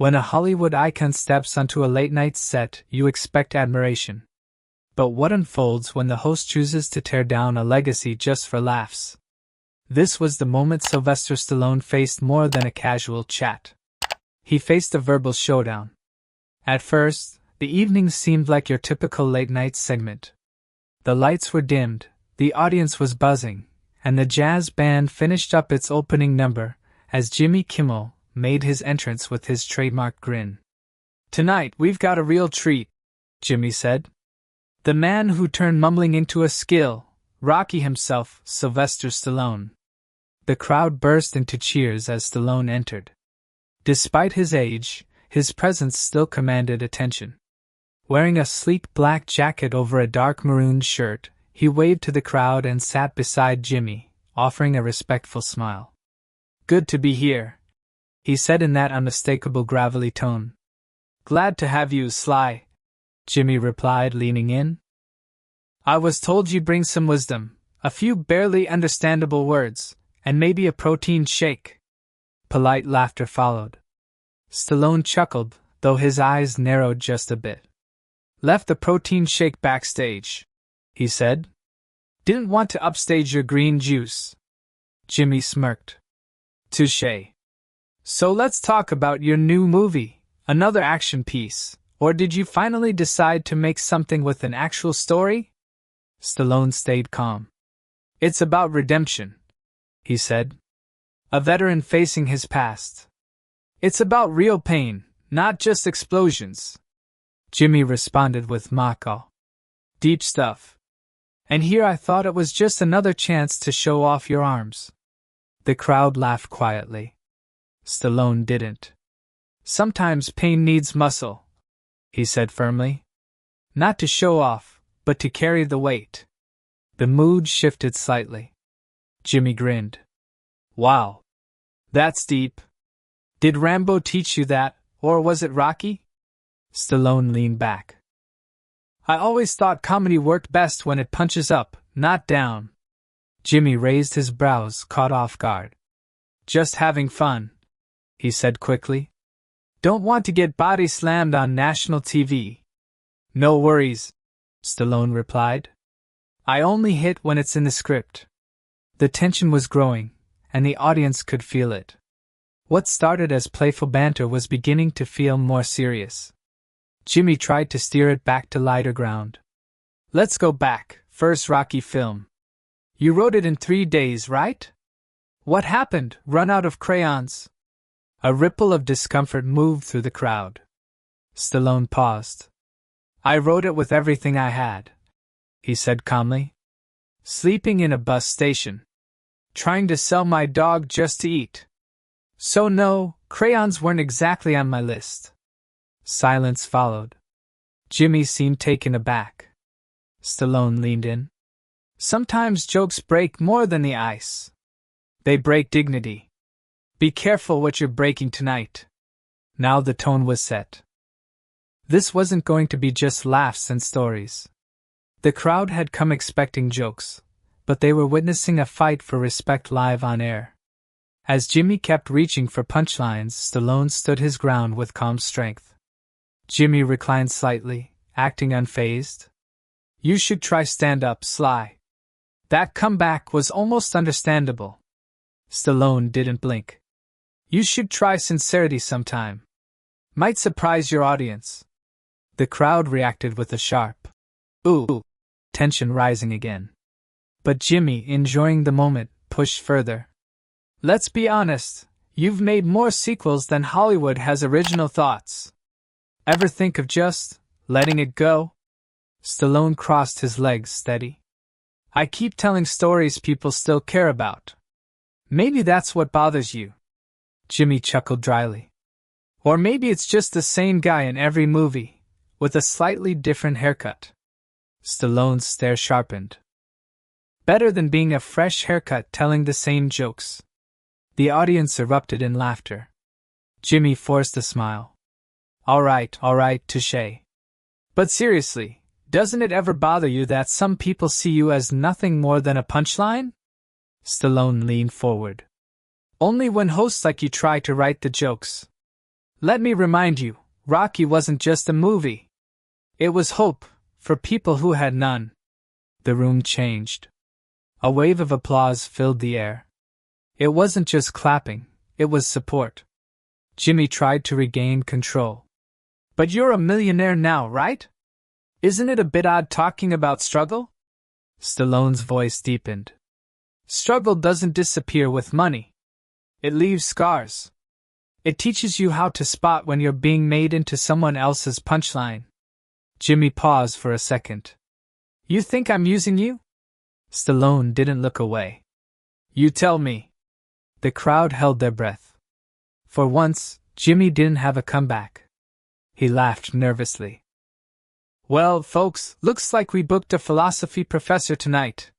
When a Hollywood icon steps onto a late-night set, you expect admiration. But what unfolds when the host chooses to tear down a legacy just for laughs? This was the moment Sylvester Stallone faced more than a casual chat. He faced a verbal showdown. At first, the evening seemed like your typical late-night segment. The lights were dimmed, the audience was buzzing, and the jazz band finished up its opening number as Jimmy Kimmel made his entrance with his trademark grin. "Tonight we've got a real treat," Jimmy said. "The man who turned mumbling into a skill, Rocky himself, Sylvester Stallone." The crowd burst into cheers as Stallone entered. Despite his age, his presence still commanded attention. Wearing a sleek black jacket over a dark maroon shirt, he waved to the crowd and sat beside Jimmy, offering a respectful smile. "Good to be here," he said in that unmistakable gravelly tone. "Glad to have you, Sly," Jimmy replied, leaning in. "I was told you'd bring some wisdom, a few barely understandable words, and maybe a protein shake." Polite laughter followed. Stallone chuckled, though his eyes narrowed just a bit. "Left the protein shake backstage," he said. "Didn't want to upstage your green juice." Jimmy smirked. "Touché. So let's talk about your new movie, another action piece, or did you finally decide to make something with an actual story?" Stallone stayed calm. "It's about redemption," he said. "A veteran facing his past. It's about real pain, not just explosions." Jimmy responded with mock awe. "Deep stuff. And here I thought it was just another chance to show off your arms." The crowd laughed quietly. Stallone didn't. "Sometimes pain needs muscle," he said firmly. "Not to show off, but to carry the weight." The mood shifted slightly. Jimmy grinned. "Wow. That's deep. Did Rambo teach you that, or was it Rocky?" Stallone leaned back. "I always thought comedy worked best when it punches up, not down." Jimmy raised his brows, caught off guard. "Just having fun," he said quickly. "Don't want to get body slammed on national TV." "No worries," Stallone replied. "I only hit when it's in the script." The tension was growing, and the audience could feel it. What started as playful banter was beginning to feel more serious. Jimmy tried to steer it back to lighter ground. "Let's go back, first Rocky film. You wrote it in 3 days, right? What happened, run out of crayons?" A ripple of discomfort moved through the crowd. Stallone paused. "I wrote it with everything I had," he said calmly. "Sleeping in a bus station. Trying to sell my dog just to eat. So no, crayons weren't exactly on my list." Silence followed. Jimmy seemed taken aback. Stallone leaned in. "Sometimes jokes break more than the ice. They break dignity. Be careful what you're breaking tonight." Now the tone was set. This wasn't going to be just laughs and stories. The crowd had come expecting jokes, but they were witnessing a fight for respect live on air. As Jimmy kept reaching for punchlines, Stallone stood his ground with calm strength. Jimmy reclined slightly, acting unfazed. "You should try stand-up, Sly. That comeback was almost understandable." Stallone didn't blink. "You should try sincerity sometime. Might surprise your audience." The crowd reacted with a sharp "ooh," tension rising again. But Jimmy, enjoying the moment, pushed further. "Let's be honest, you've made more sequels than Hollywood has original thoughts. Ever think of just letting it go?" Stallone crossed his legs steady. "I keep telling stories people still care about. Maybe that's what bothers you." Jimmy chuckled dryly. "Or maybe it's just the same guy in every movie, with a slightly different haircut." Stallone's stare sharpened. "Better than being a fresh haircut telling the same jokes." The audience erupted in laughter. Jimmy forced a smile. All right, touché. But seriously, doesn't it ever bother you that some people see you as nothing more than a punchline?" Stallone leaned forward. "Only when hosts like you try to write the jokes." Let me remind you, Rocky wasn't just a movie. It was hope, for people who had none. The room changed. A wave of applause filled the air. It wasn't just clapping, it was support. Jimmy tried to regain control. But you're a millionaire now, right? Isn't it a bit odd talking about struggle? Stallone's voice deepened. Struggle doesn't disappear with money. It leaves scars. It teaches you how to spot when you're being made into someone else's punchline. Jimmy paused for a second. You think I'm using you? Stallone didn't look away. You tell me. The crowd held their breath. For once, Jimmy didn't have a comeback. He laughed nervously. Well, folks, looks like we booked a philosophy professor tonight.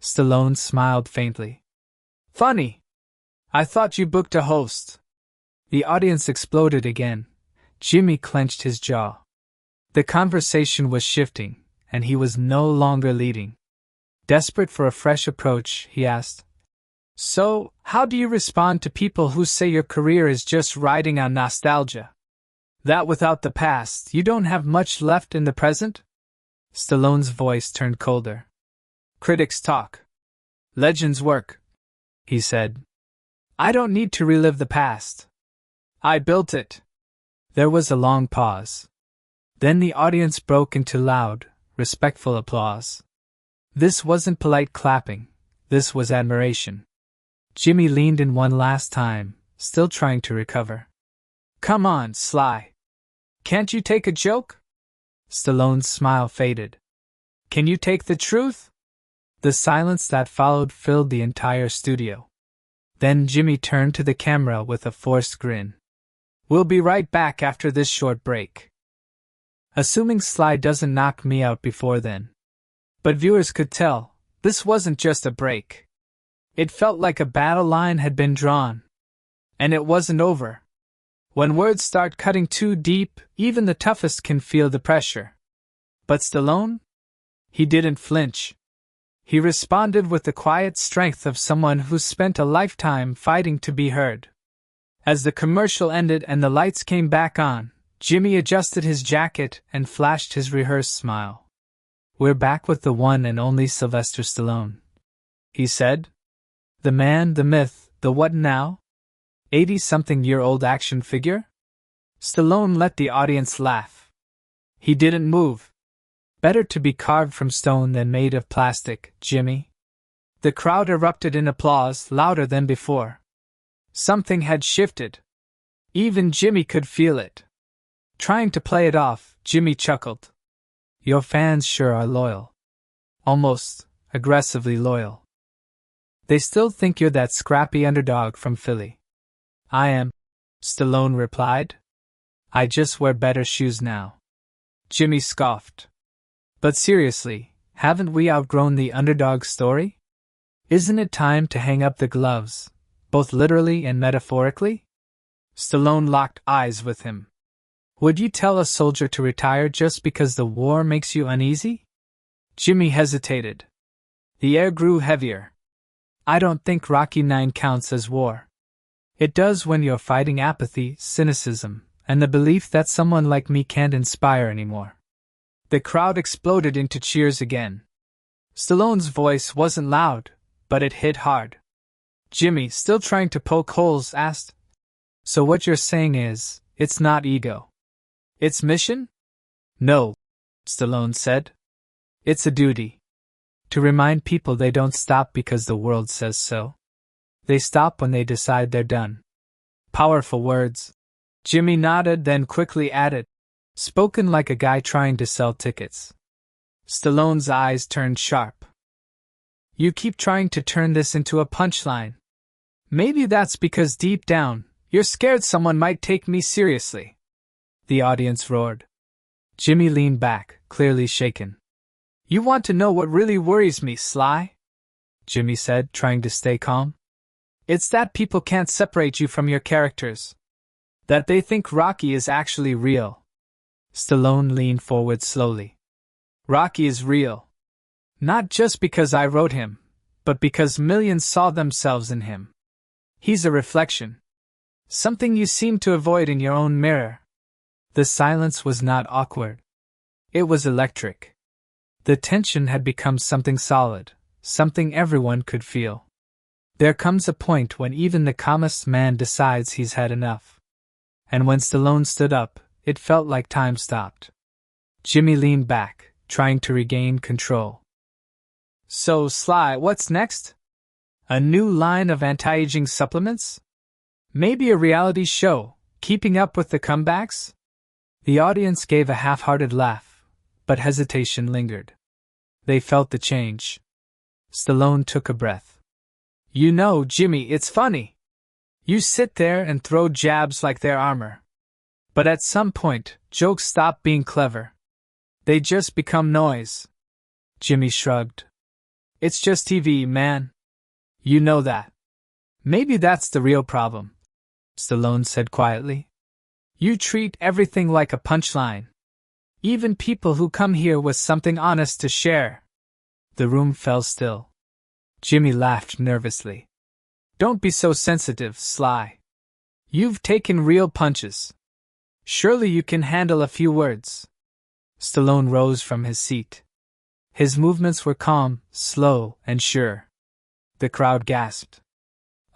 Stallone smiled faintly. Funny. I thought you booked a host. The audience exploded again. Jimmy clenched his jaw. The conversation was shifting, and he was no longer leading. Desperate for a fresh approach, he asked, So, how do you respond to people who say your career is just riding on nostalgia? That without the past, you don't have much left in the present? Stallone's voice turned colder. Critics talk. Legends work, he said. I don't need to relive the past. I built it. There was a long pause. Then the audience broke into loud, respectful applause. This wasn't polite clapping, this was admiration. Jimmy leaned in one last time, still trying to recover. Come on, Sly. Can't you take a joke? Stallone's smile faded. Can you take the truth? The silence that followed filled the entire studio. Then Jimmy turned to the camera with a forced grin. We'll be right back after this short break. Assuming Sly doesn't knock me out before then. But viewers could tell, this wasn't just a break. It felt like a battle line had been drawn. And it wasn't over. When words start cutting too deep, even the toughest can feel the pressure. But Stallone? He didn't flinch. He responded with the quiet strength of someone who's spent a lifetime fighting to be heard. As the commercial ended and the lights came back on, Jimmy adjusted his jacket and flashed his rehearsed smile. We're back with the one and only Sylvester Stallone, he said. The man, the myth, the what now? 80-something-year-old action figure? Stallone let the audience laugh. He didn't move. Better to be carved from stone than made of plastic, Jimmy. The crowd erupted in applause, louder than before. Something had shifted. Even Jimmy could feel it. Trying to play it off, Jimmy chuckled. Your fans sure are loyal. Almost aggressively loyal. They still think you're that scrappy underdog from Philly. I am, Stallone replied. I just wear better shoes now. Jimmy scoffed. But seriously, haven't we outgrown the underdog story? Isn't it time to hang up the gloves, both literally and metaphorically? Stallone locked eyes with him. Would you tell a soldier to retire just because the war makes you uneasy? Jimmy hesitated. The air grew heavier. I don't think Rocky IX counts as war. It does when you're fighting apathy, cynicism, and the belief that someone like me can't inspire anymore. The crowd exploded into cheers again. Stallone's voice wasn't loud, but it hit hard. Jimmy, still trying to poke holes, asked, So what you're saying is, it's not ego. It's mission? No, Stallone said. It's a duty. To remind people they don't stop because the world says so. They stop when they decide they're done. Powerful words. Jimmy nodded, then quickly added, spoken like a guy trying to sell tickets. Stallone's eyes turned sharp. You keep trying to turn this into a punchline. Maybe that's because deep down, you're scared someone might take me seriously. The audience roared. Jimmy leaned back, clearly shaken. You want to know what really worries me, Sly? Jimmy said, trying to stay calm. It's that people can't separate you from your characters. That they think Rocky is actually real. Stallone leaned forward slowly. Rocky is real. Not just because I wrote him, but because millions saw themselves in him. He's a reflection. Something you seem to avoid in your own mirror. The silence was not awkward. It was electric. The tension had become something solid, something everyone could feel. There comes a point when even the calmest man decides he's had enough. And when Stallone stood up, it felt like time stopped. Jimmy leaned back, trying to regain control. So, Sly, what's next? A new line of anti-aging supplements? Maybe a reality show, keeping up with the comebacks? The audience gave a half-hearted laugh, but hesitation lingered. They felt the change. Stallone took a breath. You know, Jimmy, it's funny. You sit there and throw jabs like they're armor. But at some point, jokes stop being clever. They just become noise. Jimmy shrugged. It's just TV, man. You know that. Maybe that's the real problem, Stallone said quietly. You treat everything like a punchline. Even people who come here with something honest to share. The room fell still. Jimmy laughed nervously. Don't be so sensitive, Sly. You've taken real punches. Surely you can handle a few words. Stallone rose from his seat. His movements were calm, slow, and sure. The crowd gasped.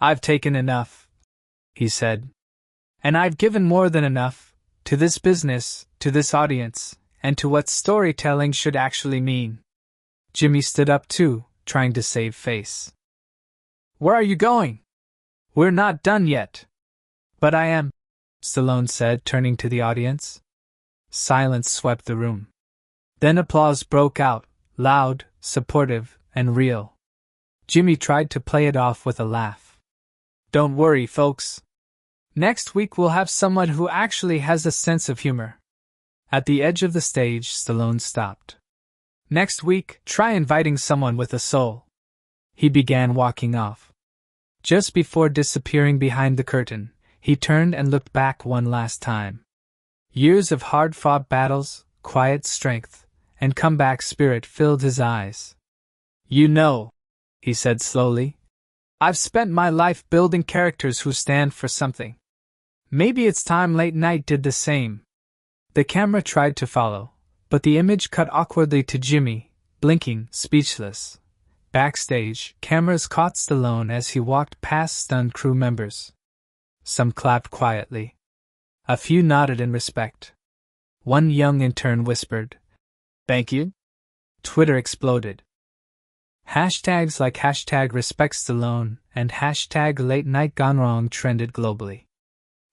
I've taken enough, he said. And I've given more than enough, to this business, to this audience, and to what storytelling should actually mean. Jimmy stood up too, trying to save face. Where are you going? We're not done yet. But I am, Stallone said, turning to the audience. Silence swept the room. Then applause broke out, loud, supportive, and real. Jimmy tried to play it off with a laugh. Don't worry, folks. Next week we'll have someone who actually has a sense of humor. At the edge of the stage, Stallone stopped. Next week, try inviting someone with a soul. He began walking off. Just before disappearing behind the curtain, he turned and looked back one last time. Years of hard-fought battles, quiet strength, and comeback spirit filled his eyes. You know, he said slowly, I've spent my life building characters who stand for something. Maybe it's time late night did the same. The camera tried to follow, but the image cut awkwardly to Jimmy, blinking, speechless. Backstage, cameras caught Stallone as he walked past stunned crew members. Some clapped quietly. A few nodded in respect. One young intern whispered, "Thank you." Twitter exploded. Hashtags like #RespectStallone and #LateNightGoneWrong trended globally.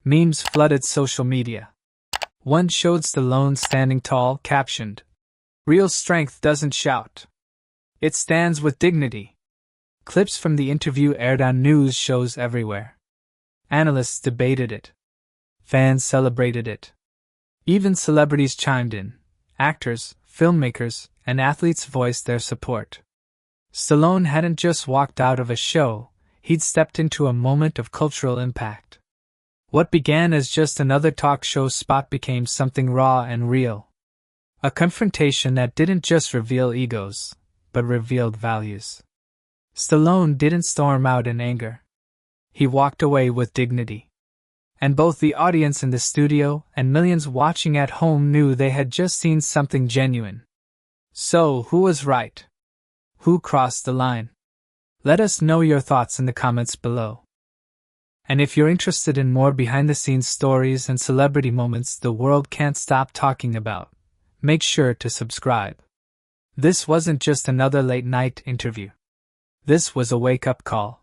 Memes flooded social media. One showed Stallone standing tall, captioned, "Real strength doesn't shout. It stands with dignity." Clips from the interview aired on news shows everywhere. Analysts debated it. Fans celebrated it. Even celebrities chimed in. Actors, filmmakers, and athletes voiced their support. Stallone hadn't just walked out of a show, he'd stepped into a moment of cultural impact. What began as just another talk show spot became something raw and real. A confrontation that didn't just reveal egos, but revealed values. Stallone didn't storm out in anger. He walked away with dignity. And both the audience in the studio and millions watching at home knew they had just seen something genuine. So, who was right? Who crossed the line? Let us know your thoughts in the comments below. And if you're interested in more behind-the-scenes stories and celebrity moments the world can't stop talking about, make sure to subscribe. This wasn't just another late-night interview. This was a wake-up call.